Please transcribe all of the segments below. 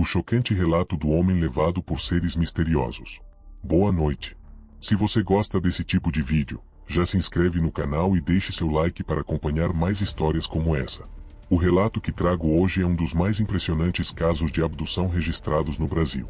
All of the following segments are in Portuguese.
o chocante relato do homem levado por seres misteriosos. Boa noite. Se você gosta desse tipo de vídeo, já se inscreve no canal e deixe seu like para acompanhar mais histórias como essa. O relato que trago hoje é um dos mais impressionantes casos de abdução registrados no Brasil.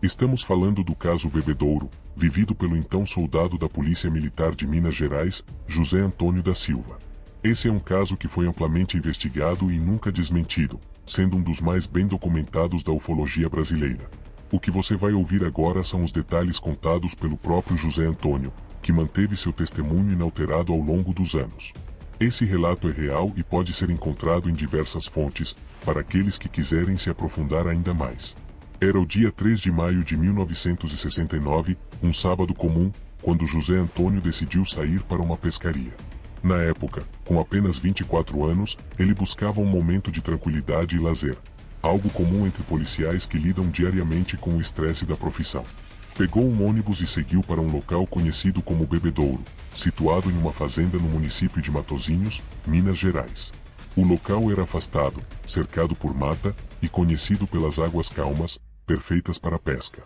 Estamos falando do caso Bebedouro, vivido pelo então soldado da Polícia Militar de Minas Gerais, José Antônio da Silva. Esse é um caso que foi amplamente investigado e nunca desmentido, sendo um dos mais bem documentados da ufologia brasileira. O que você vai ouvir agora são os detalhes contados pelo próprio José Antônio, que manteve seu testemunho inalterado ao longo dos anos. Esse relato é real e pode ser encontrado em diversas fontes, para aqueles que quiserem se aprofundar ainda mais. Era o dia 3 de maio de 1969, um sábado comum, quando José Antônio decidiu sair para uma pescaria. Na época, com apenas 24 anos, ele buscava um momento de tranquilidade e lazer, algo comum entre policiais que lidam diariamente com o estresse da profissão. Pegou um ônibus e seguiu para um local conhecido como Bebedouro, situado em uma fazenda no município de Matozinhos, Minas Gerais. O local era afastado, cercado por mata e conhecido pelas águas calmas, perfeitas para a pesca.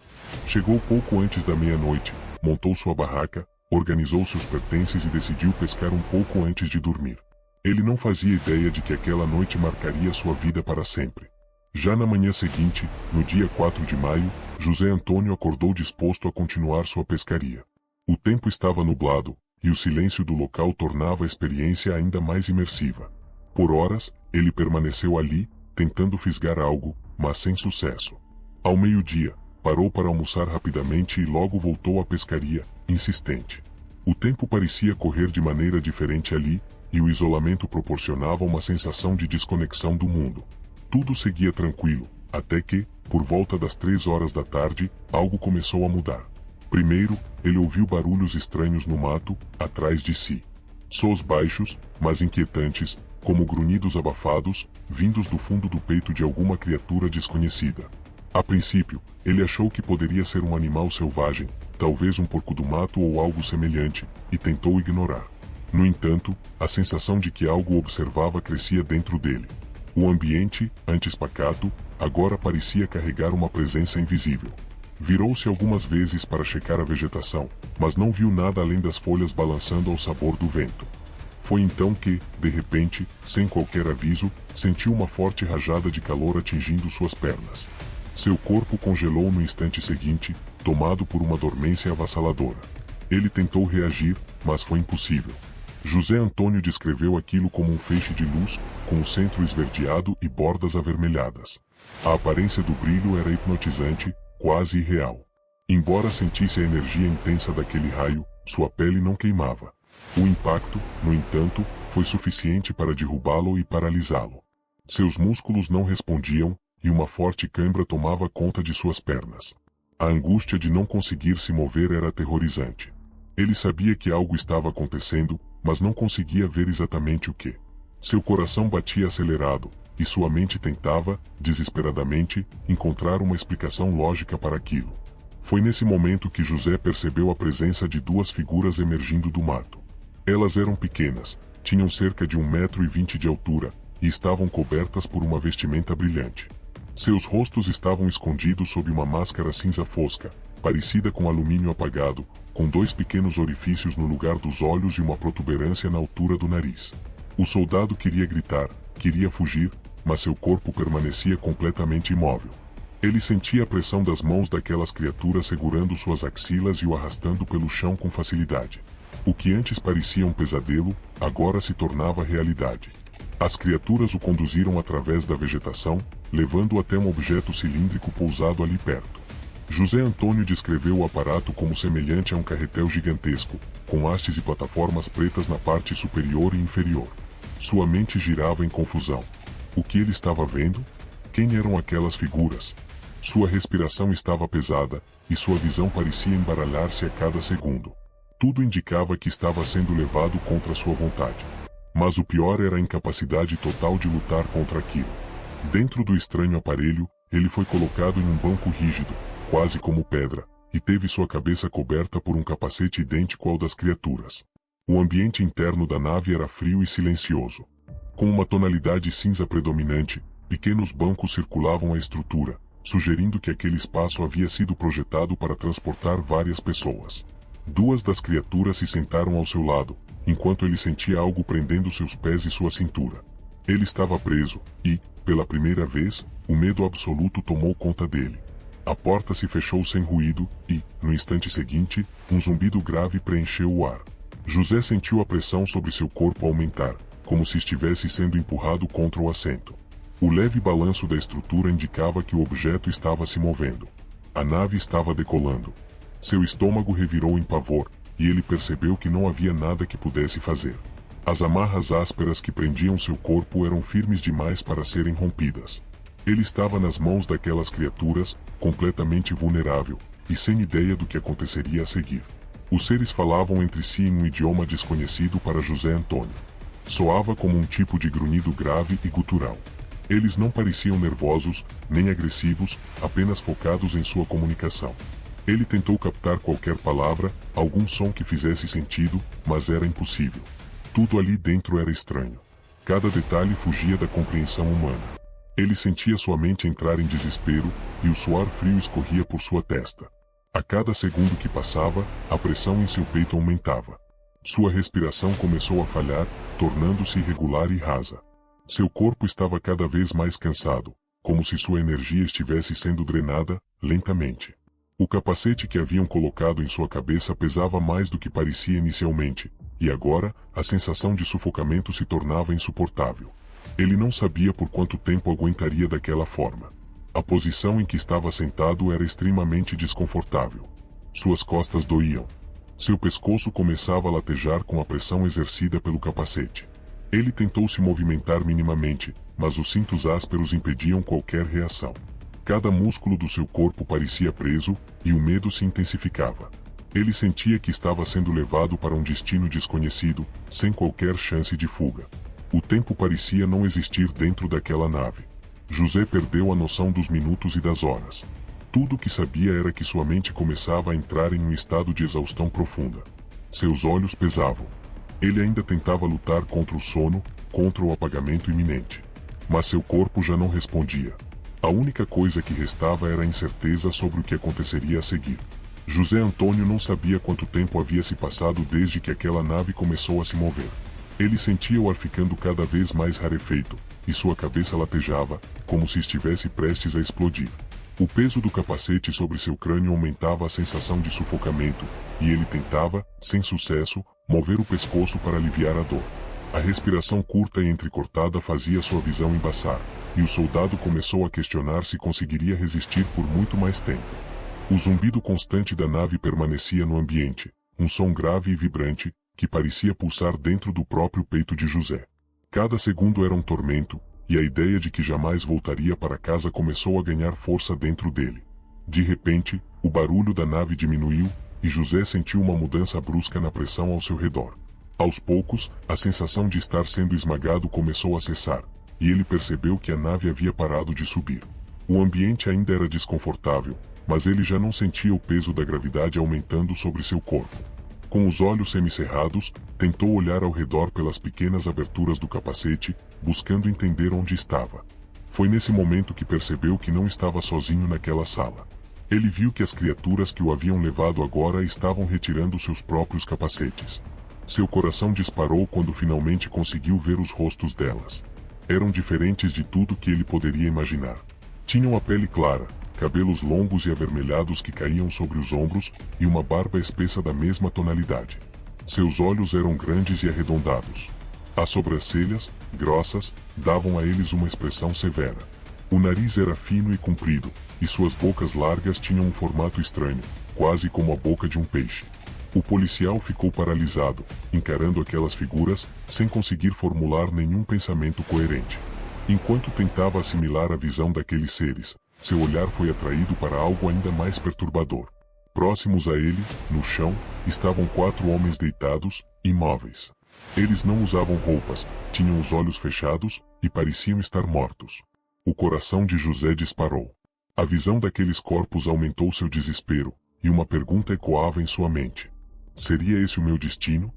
Chegou pouco antes da meia-noite, montou sua barraca, organizou seus pertences e decidiu pescar um pouco antes de dormir. Ele não fazia ideia de que aquela noite marcaria sua vida para sempre. Já na manhã seguinte, no dia 4 de maio, José Antônio acordou disposto a continuar sua pescaria. O tempo estava nublado, e o silêncio do local tornava a experiência ainda mais imersiva. Por horas, ele permaneceu ali, tentando fisgar algo, mas sem sucesso. Ao meio-dia, parou para almoçar rapidamente e logo voltou à pescaria, insistente. O tempo parecia correr de maneira diferente ali, e o isolamento proporcionava uma sensação de desconexão do mundo. Tudo seguia tranquilo, até que, por volta das 3 horas da tarde, algo começou a mudar. Primeiro, ele ouviu barulhos estranhos no mato, atrás de si. Sons baixos, mas inquietantes, como grunhidos abafados, vindos do fundo do peito de alguma criatura desconhecida. A princípio, ele achou que poderia ser um animal selvagem, talvez um porco do mato ou algo semelhante, e tentou ignorar. No entanto, a sensação de que algo o observava crescia dentro dele. O ambiente, antes pacato, agora parecia carregar uma presença invisível. Virou-se algumas vezes para checar a vegetação, mas não viu nada além das folhas balançando ao sabor do vento. Foi então que, de repente, sem qualquer aviso, sentiu uma forte rajada de calor atingindo suas pernas. Seu corpo congelou no instante seguinte, tomado por uma dormência avassaladora. Ele tentou reagir, mas foi impossível. José Antônio descreveu aquilo como um feixe de luz, com o centro esverdeado e bordas avermelhadas. A aparência do brilho era hipnotizante, quase irreal. Embora sentisse a energia intensa daquele raio, sua pele não queimava. O impacto, no entanto, foi suficiente para derrubá-lo e paralisá-lo. Seus músculos não respondiam, e uma forte cãibra tomava conta de suas pernas. A angústia de não conseguir se mover era aterrorizante. Ele sabia que algo estava acontecendo, mas não conseguia ver exatamente o que. Seu coração batia acelerado, e sua mente tentava, desesperadamente, encontrar uma explicação lógica para aquilo. Foi nesse momento que José percebeu a presença de duas figuras emergindo do mato. Elas eram pequenas, tinham cerca de 1,20 m de altura, e estavam cobertas por uma vestimenta brilhante. Seus rostos estavam escondidos sob uma máscara cinza fosca, parecida com alumínio apagado, com 2 pequenos orifícios no lugar dos olhos e uma protuberância na altura do nariz. O soldado queria gritar, queria fugir, mas seu corpo permanecia completamente imóvel. Ele sentia a pressão das mãos daquelas criaturas segurando suas axilas e o arrastando pelo chão com facilidade. O que antes parecia um pesadelo, agora se tornava realidade. As criaturas o conduziram através da vegetação, levando-o até um objeto cilíndrico pousado ali perto. José Antônio descreveu o aparato como semelhante a um carretel gigantesco, com hastes e plataformas pretas na parte superior e inferior. Sua mente girava em confusão. O que ele estava vendo? Quem eram aquelas figuras? Sua respiração estava pesada, e sua visão parecia embaralhar-se a cada segundo. Tudo indicava que estava sendo levado contra sua vontade. Mas o pior era a incapacidade total de lutar contra aquilo. Dentro do estranho aparelho, ele foi colocado em um banco rígido, quase como pedra, e teve sua cabeça coberta por um capacete idêntico ao das criaturas. O ambiente interno da nave era frio e silencioso. Com uma tonalidade cinza predominante, pequenos bancos circulavam a estrutura, sugerindo que aquele espaço havia sido projetado para transportar várias pessoas. Duas das criaturas se sentaram ao seu lado, enquanto ele sentia algo prendendo seus pés e sua cintura. Ele estava preso, e, pela primeira vez, o medo absoluto tomou conta dele. A porta se fechou sem ruído, e, no instante seguinte, um zumbido grave preencheu o ar. José sentiu a pressão sobre seu corpo aumentar, como se estivesse sendo empurrado contra o assento. O leve balanço da estrutura indicava que o objeto estava se movendo. A nave estava decolando. Seu estômago revirou em pavor, e ele percebeu que não havia nada que pudesse fazer. As amarras ásperas que prendiam seu corpo eram firmes demais para serem rompidas. Ele estava nas mãos daquelas criaturas, completamente vulnerável, e sem ideia do que aconteceria a seguir. Os seres falavam entre si em um idioma desconhecido para José Antônio. Soava como um tipo de grunhido grave e gutural. Eles não pareciam nervosos, nem agressivos, apenas focados em sua comunicação. Ele tentou captar qualquer palavra, algum som que fizesse sentido, mas era impossível. Tudo ali dentro era estranho. Cada detalhe fugia da compreensão humana. Ele sentia sua mente entrar em desespero, e o suor frio escorria por sua testa. A cada segundo que passava, a pressão em seu peito aumentava. Sua respiração começou a falhar, tornando-se irregular e rasa. Seu corpo estava cada vez mais cansado, como se sua energia estivesse sendo drenada, lentamente. O capacete que haviam colocado em sua cabeça pesava mais do que parecia inicialmente, e agora, a sensação de sufocamento se tornava insuportável. Ele não sabia por quanto tempo aguentaria daquela forma. A posição em que estava sentado era extremamente desconfortável. Suas costas doíam. Seu pescoço começava a latejar com a pressão exercida pelo capacete. Ele tentou se movimentar minimamente, mas os cintos ásperos impediam qualquer reação. Cada músculo do seu corpo parecia preso, e o medo se intensificava. Ele sentia que estava sendo levado para um destino desconhecido, sem qualquer chance de fuga. O tempo parecia não existir dentro daquela nave. José perdeu a noção dos minutos e das horas. Tudo o que sabia era que sua mente começava a entrar em um estado de exaustão profunda. Seus olhos pesavam. Ele ainda tentava lutar contra o sono, contra o apagamento iminente. Mas seu corpo já não respondia. A única coisa que restava era a incerteza sobre o que aconteceria a seguir. José Antônio não sabia quanto tempo havia se passado desde que aquela nave começou a se mover. Ele sentia o ar ficando cada vez mais rarefeito, e sua cabeça latejava, como se estivesse prestes a explodir. O peso do capacete sobre seu crânio aumentava a sensação de sufocamento, e ele tentava, sem sucesso, mover o pescoço para aliviar a dor. A respiração curta e entrecortada fazia sua visão embaçar, e o soldado começou a questionar se conseguiria resistir por muito mais tempo. O zumbido constante da nave permanecia no ambiente, um som grave e vibrante, que parecia pulsar dentro do próprio peito de José. Cada segundo era um tormento, e a ideia de que jamais voltaria para casa começou a ganhar força dentro dele. De repente, o barulho da nave diminuiu, e José sentiu uma mudança brusca na pressão ao seu redor. Aos poucos, a sensação de estar sendo esmagado começou a cessar, e ele percebeu que a nave havia parado de subir. O ambiente ainda era desconfortável, mas ele já não sentia o peso da gravidade aumentando sobre seu corpo. Com os olhos semicerrados, tentou olhar ao redor pelas pequenas aberturas do capacete, buscando entender onde estava. Foi nesse momento que percebeu que não estava sozinho naquela sala. Ele viu que as criaturas que o haviam levado agora estavam retirando seus próprios capacetes. Seu coração disparou quando finalmente conseguiu ver os rostos delas. Eram diferentes de tudo que ele poderia imaginar. Tinham a pele clara, cabelos longos e avermelhados que caíam sobre os ombros, e uma barba espessa da mesma tonalidade. Seus olhos eram grandes e arredondados. As sobrancelhas, grossas, davam a eles uma expressão severa. O nariz era fino e comprido, e suas bocas largas tinham um formato estranho, quase como a boca de um peixe. O policial ficou paralisado, encarando aquelas figuras, sem conseguir formular nenhum pensamento coerente. Enquanto tentava assimilar a visão daqueles seres, seu olhar foi atraído para algo ainda mais perturbador. Próximos a ele, no chão, estavam 4 homens deitados, imóveis. Eles não usavam roupas, tinham os olhos fechados, e pareciam estar mortos. O coração de José disparou. A visão daqueles corpos aumentou seu desespero, e uma pergunta ecoava em sua mente. Seria esse o meu destino?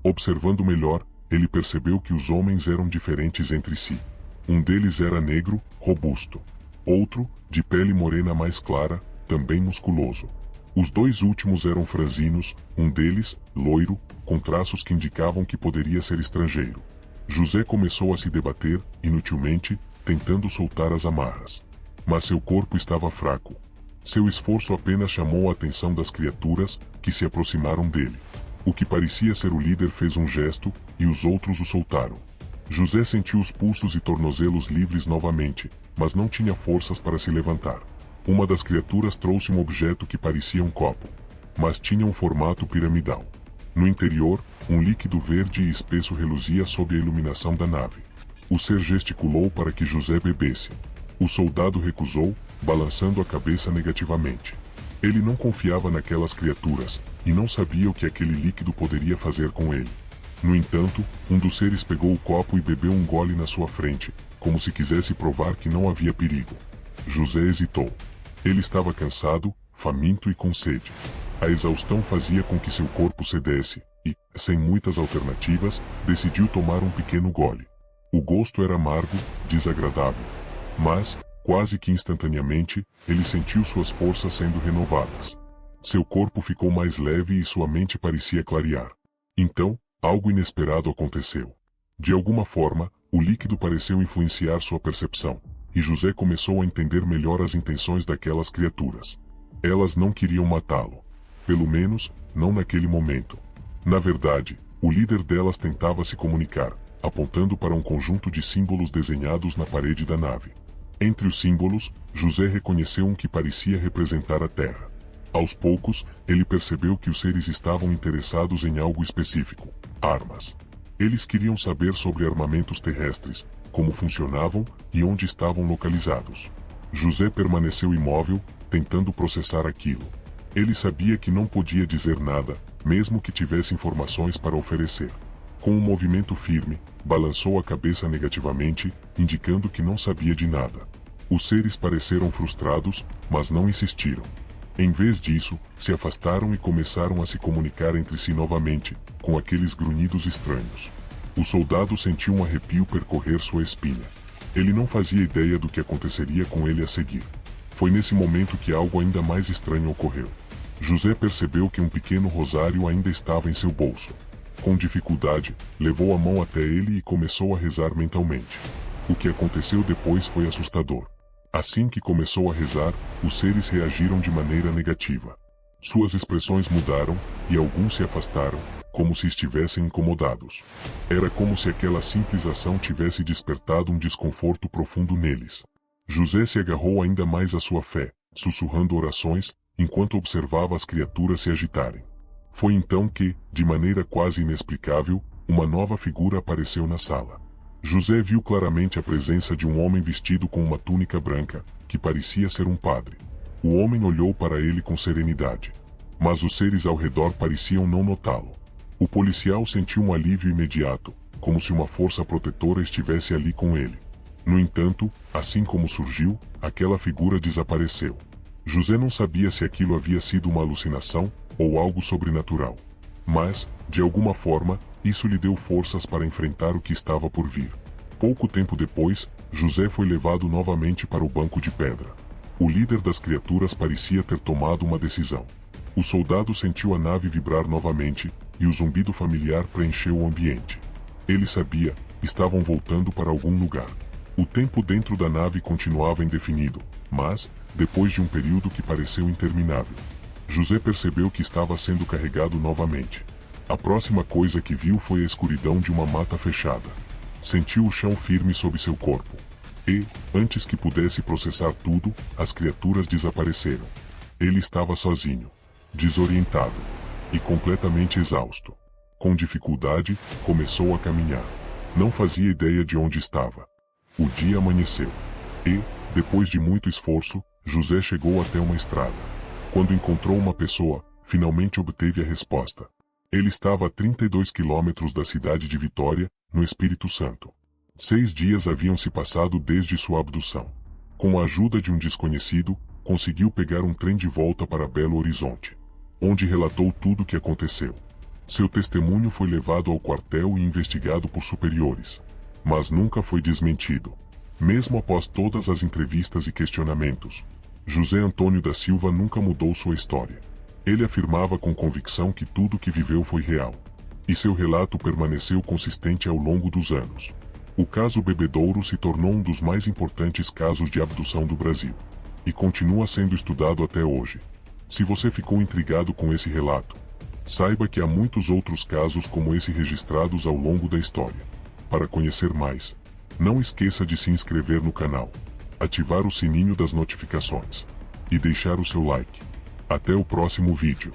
Observando melhor, ele percebeu que os homens eram diferentes entre si. Um deles era negro, robusto. Outro, de pele morena mais clara, também musculoso. Os dois últimos eram franzinos, um deles, loiro, com traços que indicavam que poderia ser estrangeiro. José começou a se debater, inutilmente, tentando soltar as amarras. Mas seu corpo estava fraco. Seu esforço apenas chamou a atenção das criaturas, que se aproximaram dele. O que parecia ser o líder fez um gesto, e os outros o soltaram. José sentiu os pulsos e tornozelos livres novamente, mas não tinha forças para se levantar. Uma das criaturas trouxe um objeto que parecia um copo, mas tinha um formato piramidal. No interior, um líquido verde e espesso reluzia sob a iluminação da nave. O ser gesticulou para que José bebesse. O soldado recusou, balançando a cabeça negativamente. Ele não confiava naquelas criaturas, e não sabia o que aquele líquido poderia fazer com ele. No entanto, um dos seres pegou o copo e bebeu um gole na sua frente, como se quisesse provar que não havia perigo. José hesitou. Ele estava cansado, faminto e com sede. A exaustão fazia com que seu corpo cedesse, e, sem muitas alternativas, decidiu tomar um pequeno gole. O gosto era amargo, desagradável. Mas, quase que instantaneamente, ele sentiu suas forças sendo renovadas. Seu corpo ficou mais leve e sua mente parecia clarear. Então, algo inesperado aconteceu. De alguma forma, o líquido pareceu influenciar sua percepção, e José começou a entender melhor as intenções daquelas criaturas. Elas não queriam matá-lo. Pelo menos, não naquele momento. Na verdade, o líder delas tentava se comunicar, apontando para um conjunto de símbolos desenhados na parede da nave. Entre os símbolos, José reconheceu um que parecia representar a Terra. Aos poucos, ele percebeu que os seres estavam interessados em algo específico: armas. Eles queriam saber sobre armamentos terrestres, como funcionavam e onde estavam localizados. José permaneceu imóvel, tentando processar aquilo. Ele sabia que não podia dizer nada, mesmo que tivesse informações para oferecer. Com um movimento firme, balançou a cabeça negativamente, indicando que não sabia de nada. Os seres pareceram frustrados, mas não insistiram. Em vez disso, se afastaram e começaram a se comunicar entre si novamente, com aqueles grunhidos estranhos. O soldado sentiu um arrepio percorrer sua espinha. Ele não fazia ideia do que aconteceria com ele a seguir. Foi nesse momento que algo ainda mais estranho ocorreu. José percebeu que um pequeno rosário ainda estava em seu bolso. Com dificuldade, levou a mão até ele e começou a rezar mentalmente. O que aconteceu depois foi assustador. Assim que começou a rezar, os seres reagiram de maneira negativa. Suas expressões mudaram, e alguns se afastaram, como se estivessem incomodados. Era como se aquela simples ação tivesse despertado um desconforto profundo neles. José se agarrou ainda mais à sua fé, sussurrando orações, enquanto observava as criaturas se agitarem. Foi então que, de maneira quase inexplicável, uma nova figura apareceu na sala. José viu claramente a presença de um homem vestido com uma túnica branca, que parecia ser um padre. O homem olhou para ele com serenidade. Mas os seres ao redor pareciam não notá-lo. O policial sentiu um alívio imediato, como se uma força protetora estivesse ali com ele. No entanto, assim como surgiu, aquela figura desapareceu. José não sabia se aquilo havia sido uma alucinação, ou algo sobrenatural. Mas, de alguma forma, isso lhe deu forças para enfrentar o que estava por vir. Pouco tempo depois, José foi levado novamente para o banco de pedra. O líder das criaturas parecia ter tomado uma decisão. O soldado sentiu a nave vibrar novamente, e o zumbido familiar preencheu o ambiente. Ele sabia, estavam voltando para algum lugar. O tempo dentro da nave continuava indefinido, mas, depois de um período que pareceu interminável, José percebeu que estava sendo carregado novamente. A próxima coisa que viu foi a escuridão de uma mata fechada. Sentiu o chão firme sob seu corpo. E, antes que pudesse processar tudo, as criaturas desapareceram. Ele estava sozinho, desorientado e completamente exausto. Com dificuldade, começou a caminhar. Não fazia ideia de onde estava. O dia amanheceu. E, depois de muito esforço, José chegou até uma estrada. Quando encontrou uma pessoa, finalmente obteve a resposta. Ele estava a 32 quilômetros da cidade de Vitória, no Espírito Santo. 6 dias haviam se passado desde sua abdução. Com a ajuda de um desconhecido, conseguiu pegar um trem de volta para Belo Horizonte, onde relatou tudo o que aconteceu. Seu testemunho foi levado ao quartel e investigado por superiores, mas nunca foi desmentido. Mesmo após todas as entrevistas e questionamentos, José Antônio da Silva nunca mudou sua história. Ele afirmava com convicção que tudo o que viveu foi real. E seu relato permaneceu consistente ao longo dos anos. O caso Bebedouro se tornou um dos mais importantes casos de abdução do Brasil. E continua sendo estudado até hoje. Se você ficou intrigado com esse relato, saiba que há muitos outros casos como esse registrados ao longo da história. Para conhecer mais, não esqueça de se inscrever no canal, ativar o sininho das notificações e deixar o seu like. Até o próximo vídeo.